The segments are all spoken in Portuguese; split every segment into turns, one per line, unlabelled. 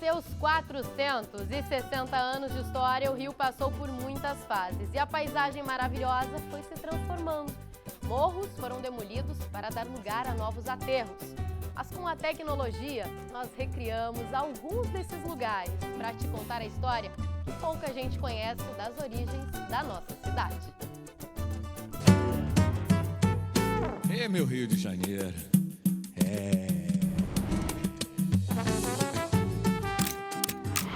seus 460 anos de história, o Rio passou por muitas fases e a paisagem maravilhosa foi se transformando. Morros foram demolidos para dar lugar a novos aterros. Mas com a tecnologia, nós recriamos alguns desses lugares para te contar a história que pouca gente conhece das origens da nossa cidade.
Meu Rio de Janeiro.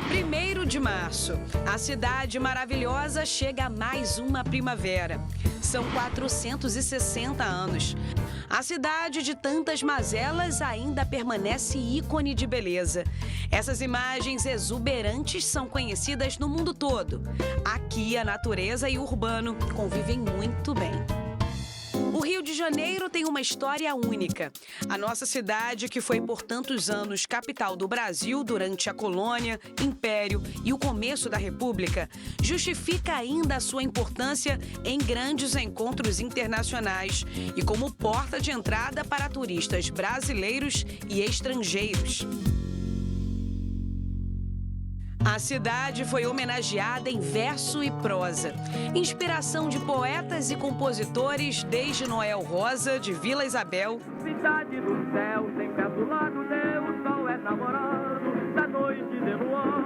1º de março, a cidade maravilhosa chega a mais uma primavera. São 460 anos. A cidade de tantas mazelas ainda permanece ícone de beleza. Essas imagens exuberantes são conhecidas no mundo todo. Aqui, a natureza e o urbano convivem muito bem. O Rio de Janeiro tem uma história única. A nossa cidade, que foi por tantos anos capital do Brasil durante a colônia, império e o começo da República, justifica ainda a sua importância em grandes encontros internacionais e como porta de entrada para turistas brasileiros e estrangeiros. A cidade foi homenageada em verso e prosa. Inspiração de poetas e compositores desde Noel Rosa, de Vila Isabel.
Cidade do céu, sempre azulado, o sol é namorado da noite de luar.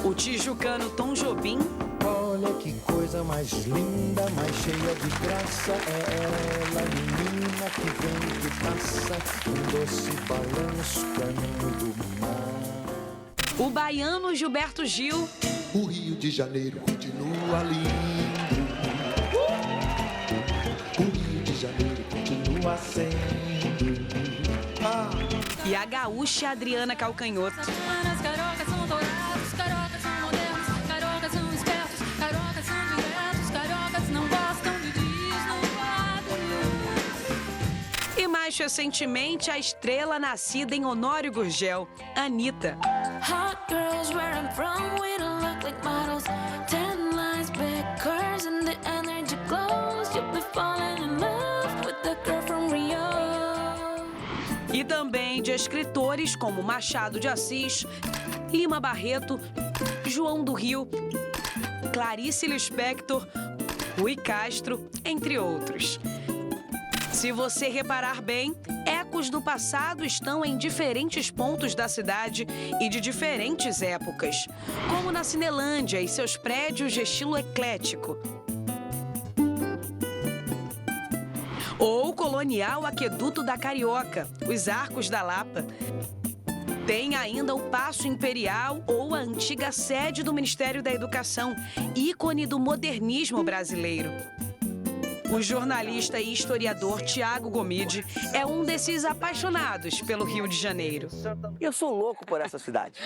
O tijucano Tom Jobim.
Olha que coisa mais linda, mais cheia de graça. É ela, menina que vem e que passa, um doce balanço, caminho do mar.
O baiano Gilberto Gil.
O Rio de Janeiro continua lindo. O Rio de Janeiro continua sendo.
E a gaúcha Adriana Calcanhoto.
As cariocas são dourados, cariocas são modernos, cariocas são espertos, cariocas são diretos, cariocas não gostam de desnudados.
E mais recentemente, a estrela nascida em Honório Gurgel, Anitta.
Hot girls where I'm from, we don't look like models. 10 lines, big curves, and the energy glows. You'll be falling in love with the girl from Rio.
E também de escritores como Machado de Assis, Lima Barreto, João do Rio, Clarice Lispector, Rui Castro, entre outros. Se você reparar bem, ecos do passado estão em diferentes pontos da cidade e de diferentes épocas, como na Cinelândia e seus prédios de estilo eclético. Ou o colonial aqueduto da Carioca, os Arcos da Lapa. Tem ainda o Paço Imperial ou a antiga sede do Ministério da Educação, ícone do modernismo brasileiro. O jornalista e historiador Tiago Gomide é um desses apaixonados pelo Rio de Janeiro.
Eu sou louco por essa cidade.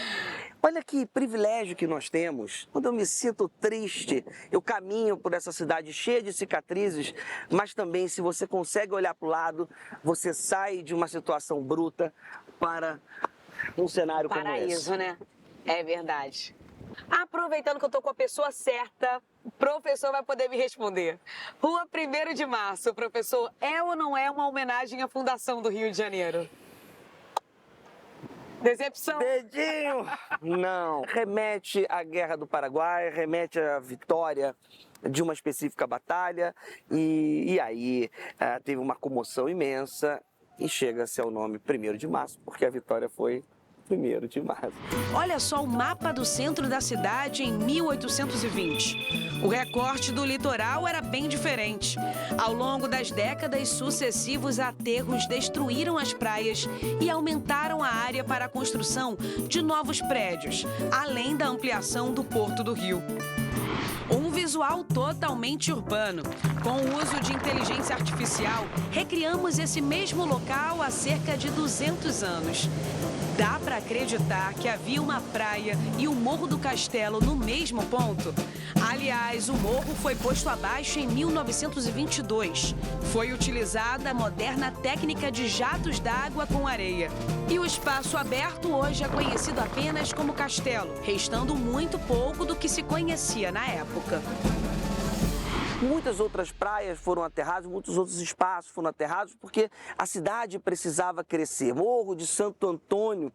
Olha que privilégio que nós temos. Quando eu me sinto triste, eu caminho por essa cidade cheia de cicatrizes, mas também, se você consegue olhar para o lado, você sai de uma situação bruta para um cenário como esse.
Paraíso, né? É verdade. Aproveitando que eu tô com a pessoa certa, o professor vai poder me responder. Rua 1º de Março, professor, é ou não é uma homenagem à fundação do Rio de Janeiro? Decepção?
Dedinho! Não. Remete à Guerra do Paraguai, remete à vitória de uma específica batalha e aí teve uma comoção imensa e chega-se ao nome 1º de Março, porque a vitória foi 1º de março.
Olha só o mapa do centro da cidade em 1820. O recorte do litoral era bem diferente. Ao longo das décadas, sucessivos aterros destruíram as praias e aumentaram a área para a construção de novos prédios, além da ampliação do Porto do Rio. Um visual totalmente urbano. Com o uso de inteligência artificial, recriamos esse mesmo local há cerca de 200 anos. Dá para acreditar que havia uma praia e o Morro do Castelo no mesmo ponto? Aliás, o morro foi posto abaixo em 1922. Foi utilizada a moderna técnica de jatos d'água com areia. E o espaço aberto hoje é conhecido apenas como Castelo, restando muito pouco do que se conhecia na época.
Muitas outras praias foram aterradas, muitos outros espaços foram aterrados, porque a cidade precisava crescer. Morro de Santo Antônio,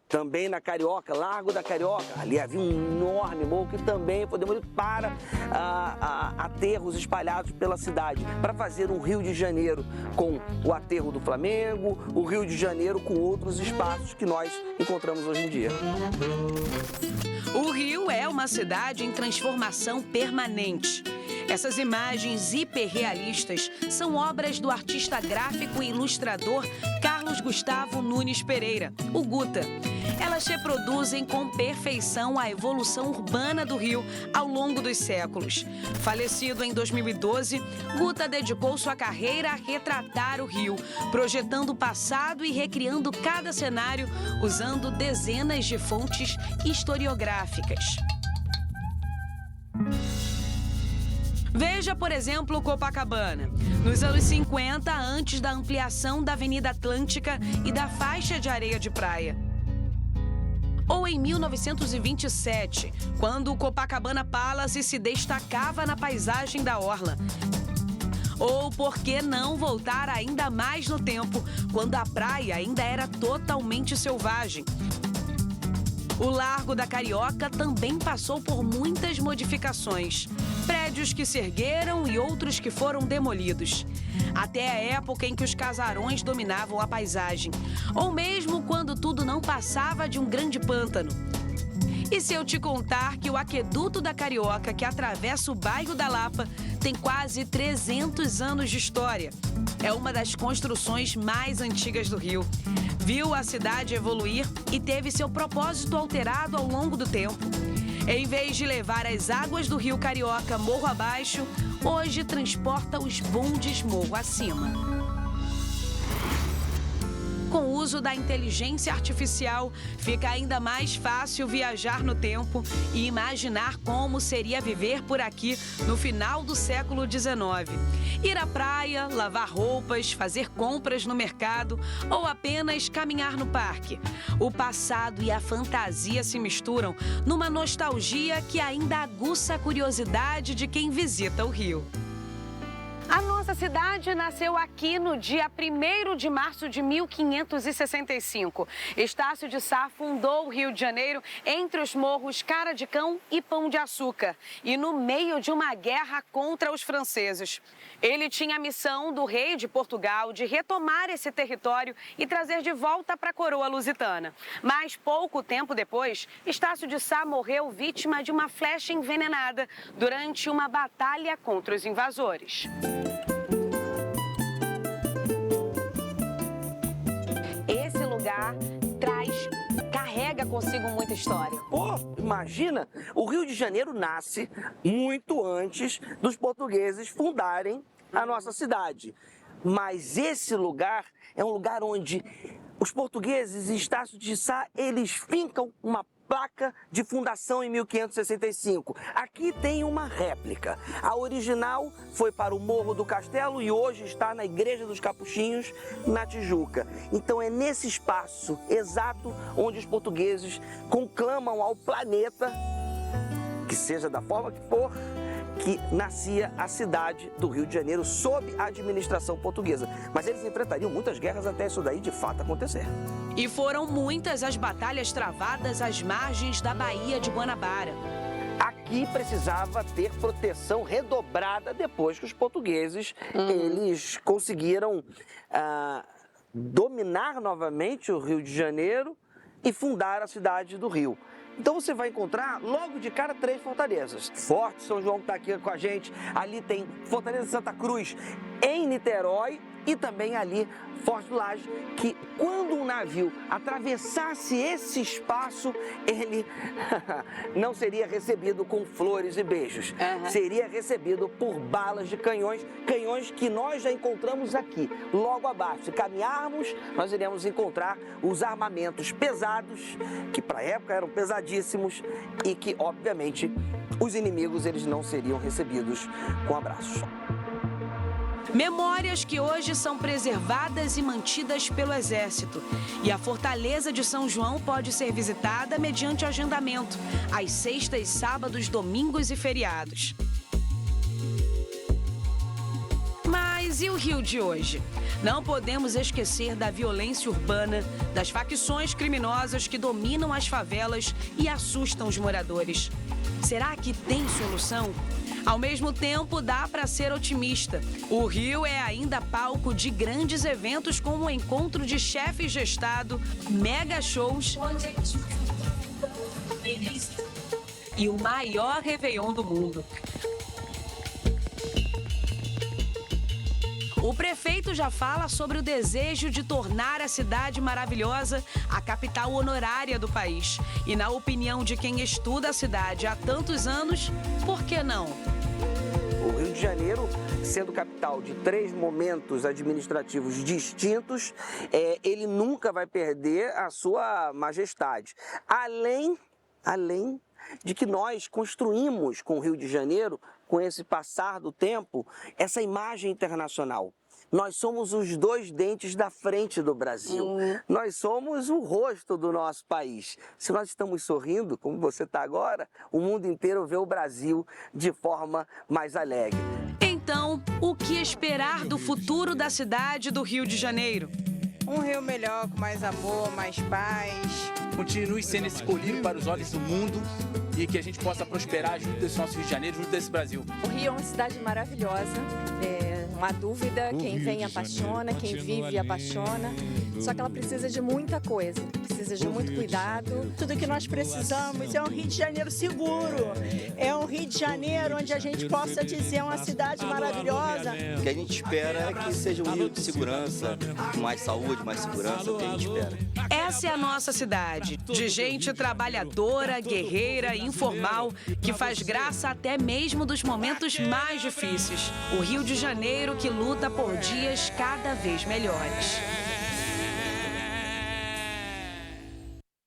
também na Carioca, Largo da Carioca, ali havia um enorme morro que também foi demolido para aterros espalhados pela cidade, para fazer um Rio de Janeiro com o aterro do Flamengo, o Rio de Janeiro com outros espaços que nós encontramos hoje em dia.
O Rio é uma cidade em transformação permanente. Essas imagens hiperrealistas são obras do artista gráfico e ilustrador Carlos Gustavo Nunes Pereira, o Guta. Elas reproduzem com perfeição a evolução urbana do Rio ao longo dos séculos. Falecido em 2012, Guta dedicou sua carreira a retratar o Rio, projetando o passado e recriando cada cenário usando dezenas de fontes historiográficas. Veja, por exemplo, Copacabana. Nos anos 50, antes da ampliação da Avenida Atlântica e da faixa de areia de praia. Ou em 1927, quando o Copacabana Palace se destacava na paisagem da orla. Ou por que não voltar ainda mais no tempo, quando a praia ainda era totalmente selvagem? O Largo da Carioca também passou por muitas modificações. Prédios que se ergueram e outros que foram demolidos. Até a época em que os casarões dominavam a paisagem. Ou mesmo quando tudo não passava de um grande pântano. E se eu te contar que o Aqueduto da Carioca, que atravessa o bairro da Lapa, tem quase 300 anos de história. É uma das construções mais antigas do Rio. Viu a cidade evoluir e teve seu propósito alterado ao longo do tempo. Em vez de levar as águas do Rio Carioca morro abaixo, hoje transporta os bondes morro acima. Com o uso da inteligência artificial, fica ainda mais fácil viajar no tempo e imaginar como seria viver por aqui no final do século XIX. Ir à praia, lavar roupas, fazer compras no mercado ou apenas caminhar no parque. O passado e a fantasia se misturam numa nostalgia que ainda aguça a curiosidade de quem visita o Rio.
A nossa cidade nasceu aqui no dia 1º de março de 1565. Estácio de Sá fundou o Rio de Janeiro entre os morros Cara de Cão e Pão de Açúcar e no meio de uma guerra contra os franceses. Ele tinha a missão do rei de Portugal de retomar esse território e trazer de volta para a coroa lusitana. Mas pouco tempo depois, Estácio de Sá morreu vítima de uma flecha envenenada durante uma batalha contra os invasores. Esse lugar carrega consigo muita história.
Pô, imagina, o Rio de Janeiro nasce muito antes dos portugueses fundarem a nossa cidade. Mas esse lugar é um lugar onde os portugueses, em Estácio de Sá, eles fincam uma placa de fundação em 1565. Aqui tem uma réplica. A original foi para o Morro do Castelo e hoje está na Igreja dos Capuchinhos, na Tijuca. Então é nesse espaço exato onde os portugueses conclamam ao planeta, que seja da forma que for, que nascia a cidade do Rio de Janeiro sob a administração portuguesa. Mas eles enfrentariam muitas guerras até isso daí de fato acontecer.
E foram muitas as batalhas travadas às margens da Baía de Guanabara.
Aqui precisava ter proteção redobrada depois que os portugueses eles conseguiram dominar novamente o Rio de Janeiro e fundar a cidade do Rio. Então você vai encontrar logo de cara 3 fortalezas. Forte São João que está aqui com a gente, ali tem Fortaleza de Santa Cruz em Niterói e também ali Forte do Laje, que quando um navio atravessasse esse espaço, ele não seria recebido com flores e beijos. Seria recebido por balas de canhões, canhões que nós já encontramos aqui, logo abaixo. Se caminharmos, nós iremos encontrar os armamentos pesados, que para a época eram pesadíssimos e que, obviamente, os inimigos eles não seriam recebidos com abraços.
Memórias que hoje são preservadas e mantidas pelo Exército. E a Fortaleza de São João pode ser visitada mediante agendamento, às sextas, sábados, domingos e feriados. Brasil Rio de hoje. Não podemos esquecer da violência urbana, das facções criminosas que dominam as favelas e assustam os moradores. Será que tem solução? Ao mesmo tempo, dá para ser otimista. O Rio é ainda palco de grandes eventos como o encontro de chefes de Estado, mega shows e o maior Réveillon do mundo. O prefeito já fala sobre o desejo de tornar a cidade maravilhosa a capital honorária do país. E na opinião de quem estuda a cidade há tantos anos, por que não?
O Rio de Janeiro, sendo capital de 3 momentos administrativos distintos, ele nunca vai perder a sua majestade. Além de que nós construímos com o Rio de Janeiro, com esse passar do tempo, essa imagem internacional. Nós somos os 2 dentes da frente do Brasil. Nós somos o rosto do nosso país. Se nós estamos sorrindo, como você está agora, o mundo inteiro vê o Brasil de forma mais alegre.
Então, o que esperar do futuro da cidade do Rio de Janeiro?
Um Rio melhor, com mais amor, mais paz.
Continue sendo esse colírio para os olhos do mundo e que a gente possa prosperar junto desse nosso Rio de Janeiro, junto desse Brasil.
O Rio é uma cidade maravilhosa, não há dúvida, quem vem apaixona, quem vive apaixona, só que ela precisa de muita coisa, precisa de muito cuidado.
Tudo que nós precisamos é um Rio de Janeiro seguro, é um Rio de Janeiro onde a gente possa dizer é uma cidade maravilhosa.
O que a gente espera é que seja um Rio de segurança, com mais saúde, mais segurança, é o que a gente espera.
Essa é a nossa cidade, de gente trabalhadora, guerreira, informal, que faz graça até mesmo dos momentos mais difíceis. O Rio de Janeiro que luta por dias cada vez melhores.